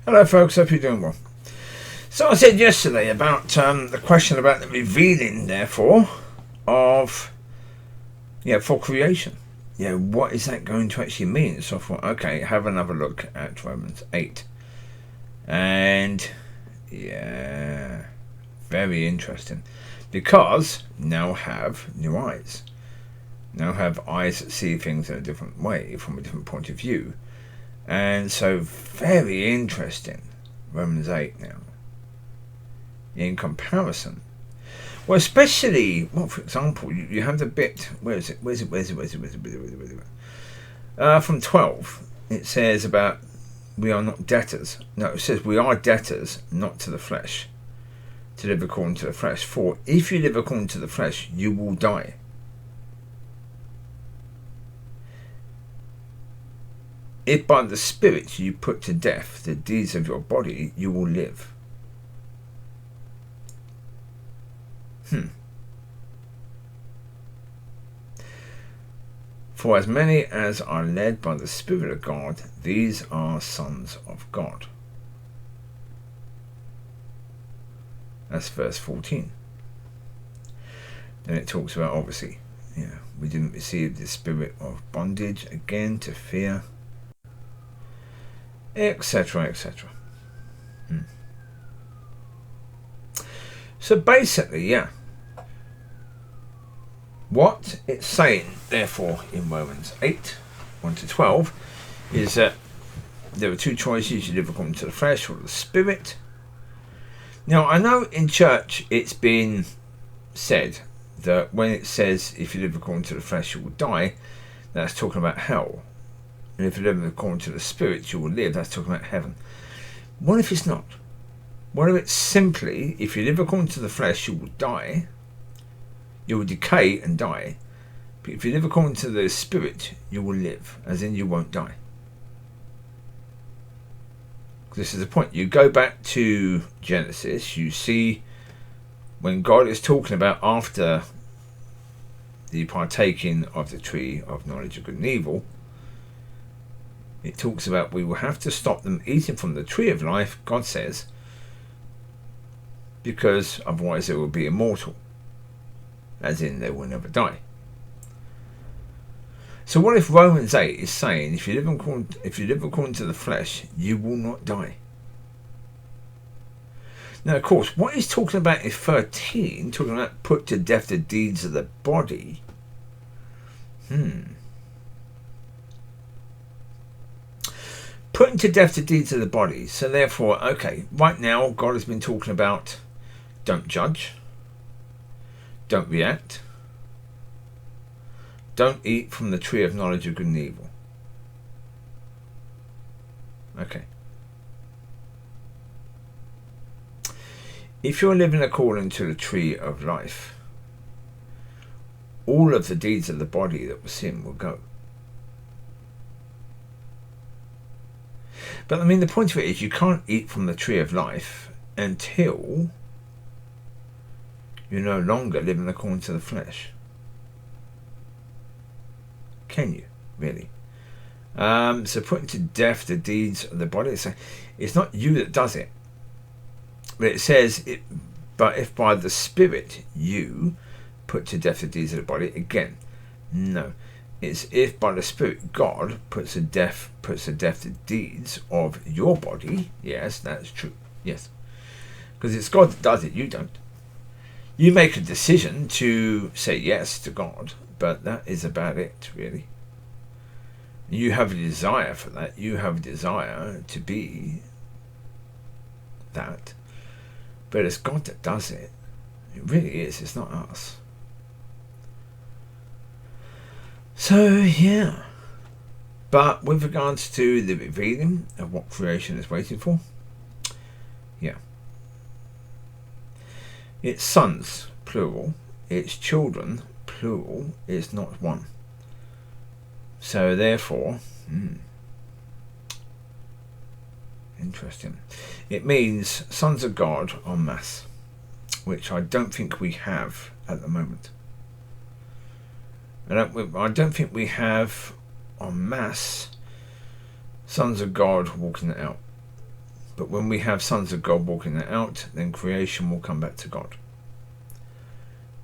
Hello folks, hope you're doing well. So I said yesterday about the question about the revealing, therefore, of for creation. What is that going to actually mean? So I thought, okay, have another look at Romans 8. And very interesting. Because now have new eyes. Now have eyes that see things in a different way, from a different point of view. And so very interesting, Romans 8 now, in comparison. Well, especially, for example, you have the bit, where is it? From 12, it says about we are not debtors. No, it says we are debtors, not to the flesh, to live according to the flesh. For if you live according to the flesh, you will die. If by the Spirit you put to death the deeds of your body, you will live. For as many as are led by the Spirit of God, these are sons of God. That's verse 14. Then it talks about, obviously, we didn't receive the spirit of bondage again to fear, etc., etc. So basically, what it's saying, therefore, in Romans 8, 1 to 12, is that there are two choices: you live according to the flesh or the Spirit. Now, I know in church it's been said that when it says if you live according to the flesh you will die, that's talking about hell. And if you live according to the Spirit you will live, that's talking about heaven. What if it's not? What if it's simply, if you live according to the flesh you will die, you will decay and die, but if you live according to the Spirit you will live, as in you won't die. This is the point. You go back to Genesis, you see when God is talking about after the partaking of the tree of knowledge of good and evil, it talks about we will have to stop them eating from the tree of life, God says, because otherwise they will be immortal, as in they will never die. So what if Romans 8 is saying if you live according to the flesh, you will not die? Now, of course, what he's talking about in 13, talking about put to death the deeds of the body. Putting to death the deeds of the body. So therefore, okay, right now God has been talking about don't judge, don't react, don't eat from the tree of knowledge of good and evil. Okay. If you're living according to the tree of life, all of the deeds of the body that was sin will go. But I mean, the point of it is you can't eat from the tree of life until you're no longer living according to the flesh. Can you, really? So putting to death the deeds of the body, it's not you that does it. But it says, but if by the Spirit you put to death the deeds of the body, again, no. It's if by the Spirit God puts to death the deeds of your body. Yes, that's true. Yes. Because it's God that does it, you don't. You make a decision to say yes to God, but that is about it, really. You have a desire for that. You have a desire to be that. But it's God that does it. It really is. It's not us. So, But with regards to the revealing of what creation is waiting for, it's sons, plural. It's children, plural. It's not one. So, therefore, interesting. It means sons of God en masse, which I don't think we have at the moment. I don't think we have en masse sons of God walking it out. But when we have sons of God walking that out, then creation will come back to God.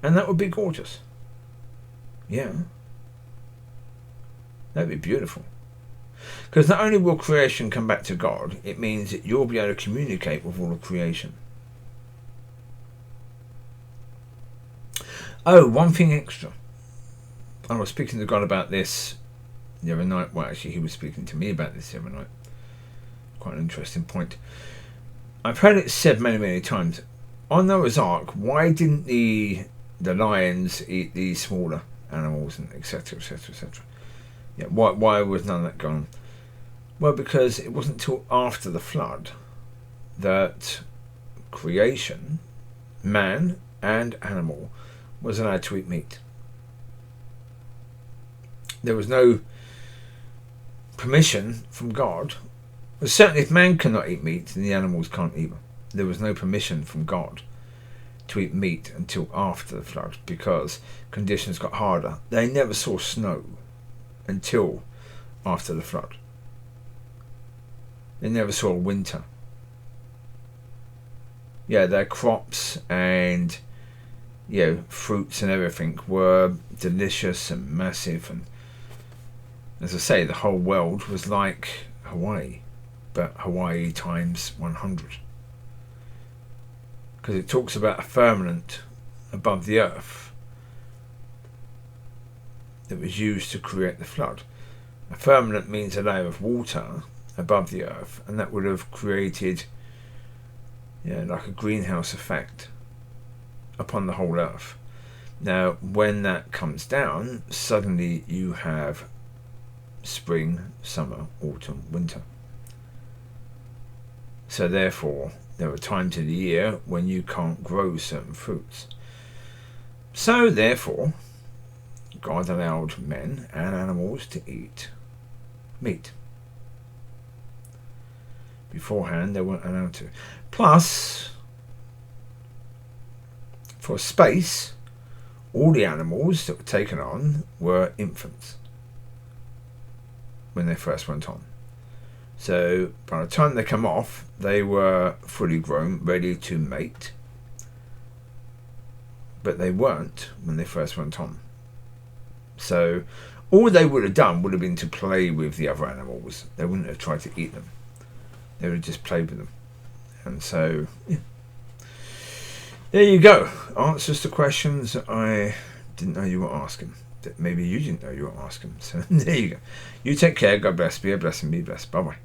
And that would be gorgeous. Yeah. That'd be beautiful. Because not only will creation come back to God, it means that you'll be able to communicate with all of creation. Oh, one thing extra. I was speaking to God about this the other night. Well, actually, he was speaking to me about this the other night. Quite an interesting point. I've heard it said many, many times. On Noah's Ark, why didn't the lions eat the smaller animals, and etc., etc., etc.? Yeah, why was none of that going on? Well, because it wasn't until after the flood that creation, man and animal, was allowed to eat meat. There was no permission from God. Well, certainly if man cannot eat meat, then the animals can't either. There was no permission from God to eat meat until after the flood, because conditions got harder. They never saw snow until after the flood. They never saw winter. Yeah, their crops and fruits and everything were delicious and massive, and as I say, the whole world was like Hawaii, but Hawaii times 100. Because it talks about a firmament above the earth that was used to create the flood. A firmament means a layer of water above the earth, and that would have created like a greenhouse effect upon the whole earth. Now, when that comes down, suddenly you have spring, summer, autumn, winter. So therefore, there are times of the year when you can't grow certain fruits. So therefore, God allowed men and animals to eat meat. Beforehand, they weren't allowed to. Plus, for space, all the animals that were taken on were infants when they first went on. So by the time they come off, they were fully grown, ready to mate. But they weren't when they first went on. So all they would have done would have been to play with the other animals. They wouldn't have tried to eat them. They would have just played with them. And so, yeah. There you go. Answers to questions that I didn't know you were asking. That maybe you didn't know you were asking. So there you go. You take care. God bless. Be a blessing. Be blessed. Bye-bye.